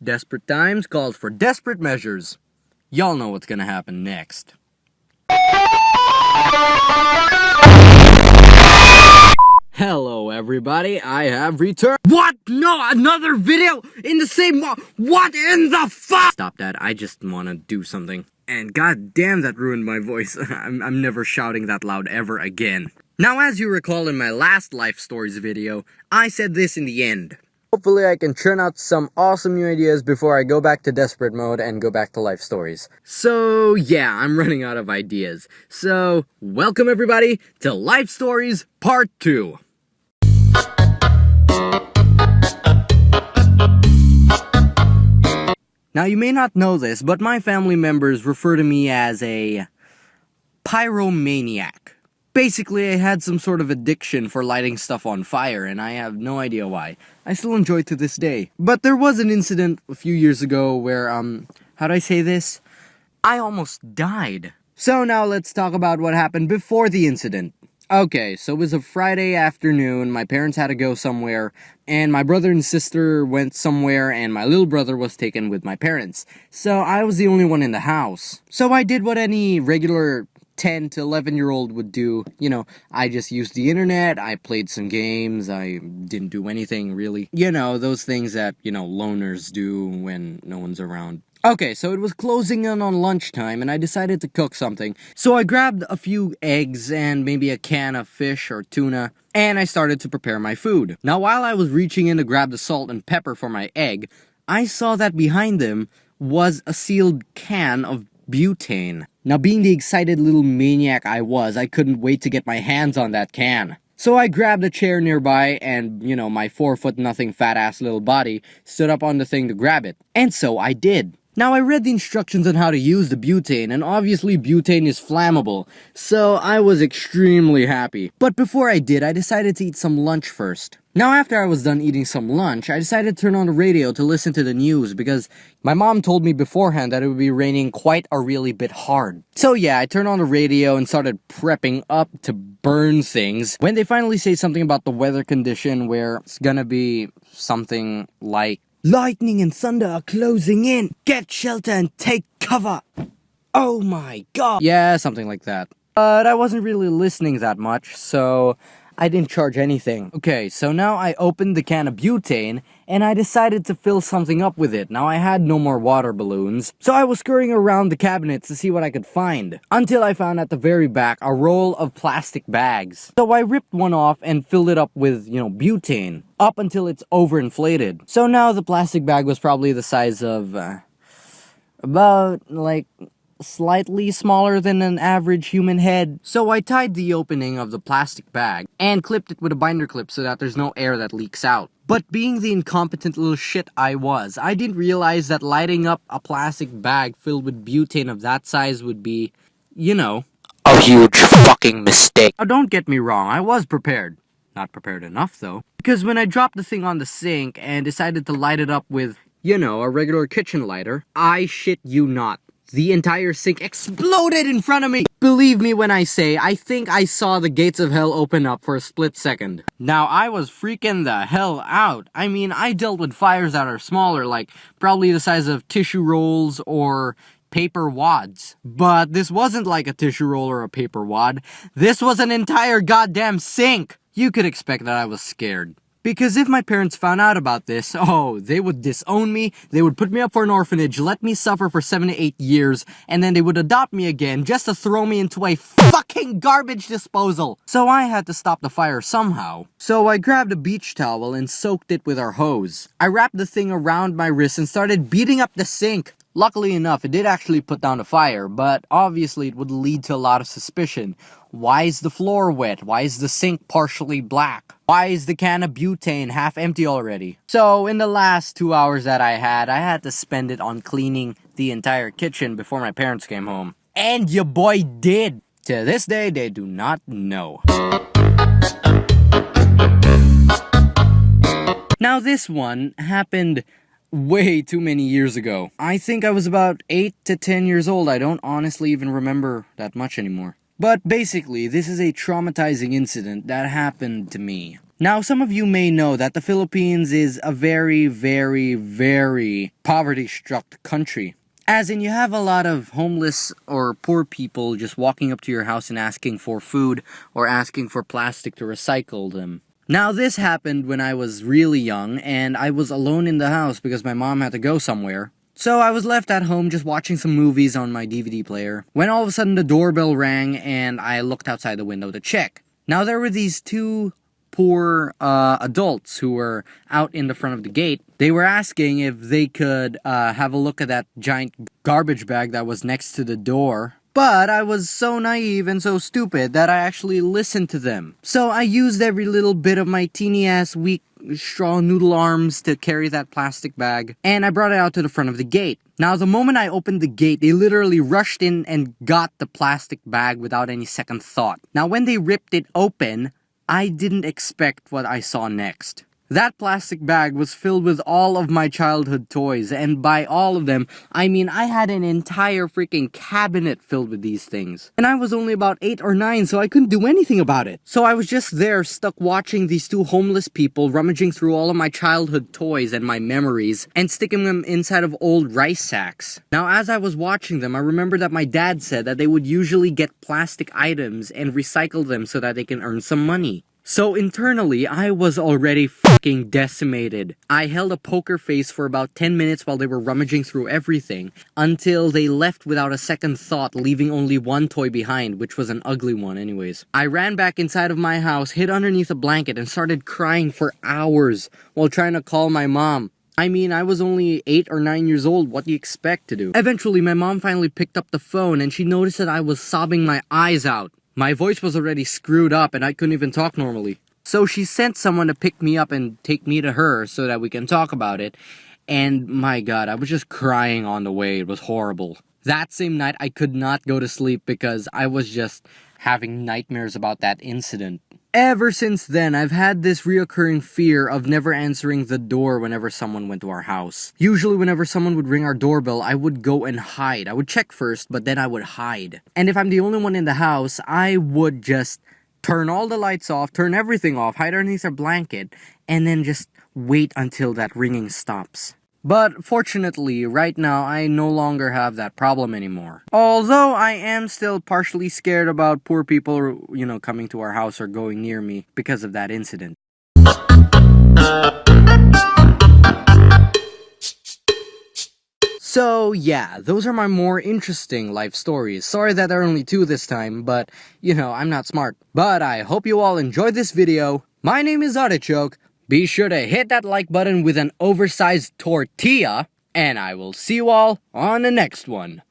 Desperate times calls for desperate measures. Y'all know what's gonna happen next. Hello everybody, I have returned. What? No, another video in the same what in the fuck? Stop that, I just wanna do something. And god damn, that ruined my voice. I'm never shouting that loud ever again. Now, as you recall in my last Life Stories video, I said this in the end. Hopefully I can churn out some awesome new ideas before I go back to desperate mode and go back to Life Stories. So yeah, I'm running out of ideas. So, welcome everybody to Life Stories Part 2. Now you may not know this, but my family members refer to me as a pyromaniac. Basically, I had some sort of addiction for lighting stuff on fire, and I have no idea why. I still enjoy it to this day. But there was an incident a few years ago where, how do I say this? I almost died. So now let's talk about what happened before the incident. Okay, so it was a Friday afternoon, my parents had to go somewhere, and my brother and sister went somewhere, and my little brother was taken with my parents. So I was the only one in the house. So I did what any regular 10 to 11-year-old would do. You know, I just used the internet, I played some games, I didn't do anything really. You know, those things that, loners do when no one's around. Okay, so it was closing in on lunchtime, and I decided to cook something. So I grabbed a few eggs and maybe a can of fish or tuna, and I started to prepare my food. Now, while I was reaching in to grab the salt and pepper for my egg, I saw that behind them was a sealed can of butane. Now, being the excited little maniac I was, I couldn't wait to get my hands on that can. So I grabbed a chair nearby and, my 4'0" fat ass little body stood up on the thing to grab it. And so I did. Now, I read the instructions on how to use the butane, and obviously butane is flammable, so I was extremely happy. But before I did, I decided to eat some lunch first. Now, after I was done eating some lunch, I decided to turn on the radio to listen to the news because my mom told me beforehand that it would be raining quite a really bit hard. So yeah, I turned on the radio and started prepping up to burn things when they finally say something about the weather condition where it's gonna be something like, "Lightning and thunder are closing in. Get shelter and take cover." Oh my god. Yeah, something like that. But I wasn't really listening that much, so I didn't charge anything. Okay, so now I opened the can of butane, and I decided to fill something up with it. Now, I had no more water balloons, so I was scurrying around the cabinets to see what I could find, until I found at the very back a roll of plastic bags. So I ripped one off and filled it up with, butane, up until it's overinflated. So now the plastic bag was probably the size of, about, slightly smaller than an average human head. So I tied the opening of the plastic bag and clipped it with a binder clip so that there's no air that leaks out. But being the incompetent little shit I was, I didn't realize that lighting up a plastic bag filled with butane of that size would be, a huge fucking mistake. Now, don't get me wrong, I was prepared. Not prepared enough though. Because when I dropped the thing on the sink and decided to light it up with, a regular kitchen lighter, I shit you not, the entire sink exploded in front of me! Believe me when I say, I think I saw the gates of hell open up for a split second. Now, I was freaking the hell out. I mean, I dealt with fires that are smaller, like probably the size of tissue rolls or paper wads. But this wasn't like a tissue roll or a paper wad. This was an entire goddamn sink! You could expect that I was scared. Because if my parents found out about this, they would disown me, they would put me up for an orphanage, let me suffer for 7 to 8 years, and then they would adopt me again just to throw me into a fucking garbage disposal. So I had to stop the fire somehow. So I grabbed a beach towel and soaked it with our hose. I wrapped the thing around my wrist and started beating up the sink. Luckily enough, it did actually put down the fire, but obviously it would lead to a lot of suspicion. Why is the floor wet? Why is the sink partially black? Why is the can of butane half empty already? So, in the last 2 hours that I had to spend it on cleaning the entire kitchen before my parents came home. And your boy did! To this day, they do not know. Now this one happened way too many years ago. I think I was about 8 to 10 years old. I don't honestly even remember that much anymore. But basically, this is a traumatizing incident that happened to me. Now, some of you may know that the Philippines is a very, very, very poverty-struck country. As in, you have a lot of homeless or poor people just walking up to your house and asking for food or asking for plastic to recycle them. Now, this happened when I was really young and I was alone in the house because my mom had to go somewhere. So I was left at home just watching some movies on my DVD player when all of a sudden the doorbell rang and I looked outside the window to check. Now, there were these two poor adults who were out in the front of the gate. They were asking if they could have a look at that giant garbage bag that was next to the door. But I was so naive and so stupid that I actually listened to them. So I used every little bit of my teeny-ass weak straw noodle arms to carry that plastic bag, and I brought it out to the front of the gate. Now, the moment I opened the gate, they literally rushed in and got the plastic bag without any second thought. Now, when they ripped it open, I didn't expect what I saw next. That plastic bag was filled with all of my childhood toys, and by all of them, I mean I had an entire freaking cabinet filled with these things. And I was only about 8 or 9, so I couldn't do anything about it. So I was just there, stuck watching these two homeless people rummaging through all of my childhood toys and my memories, and sticking them inside of old rice sacks. Now, as I was watching them, I remember that my dad said that they would usually get plastic items and recycle them so that they can earn some money. So internally, I was already fucking decimated. I held a poker face for about 10 minutes while they were rummaging through everything, until they left without a second thought, leaving only one toy behind, which was an ugly one anyways. I ran back inside of my house, hid underneath a blanket, and started crying for hours while trying to call my mom. I mean, I was only 8 or 9 years old, what do you expect to do? Eventually, my mom finally picked up the phone and she noticed that I was sobbing my eyes out. My voice was already screwed up and I couldn't even talk normally. So she sent someone to pick me up and take me to her so that we can talk about it. And my god, I was just crying on the way. It was horrible. That same night, I could not go to sleep because I was just having nightmares about that incident. Ever since then, I've had this reoccurring fear of never answering the door whenever someone went to our house. Usually whenever someone would ring our doorbell, I would go and hide. I would check first, but then I would hide. And if I'm the only one in the house, I would just turn all the lights off, turn everything off, hide underneath a blanket, and then just wait until that ringing stops. But fortunately, right now, I no longer have that problem anymore. Although I am still partially scared about poor people, coming to our house or going near me because of that incident. So yeah, those are my more interesting life stories. Sorry that there are only 2 this time, but, I'm not smart. But I hope you all enjoyed this video. My name is Arctikchoke. Be sure to hit that like button with an oversized tortilla, and I will see you all on the next one.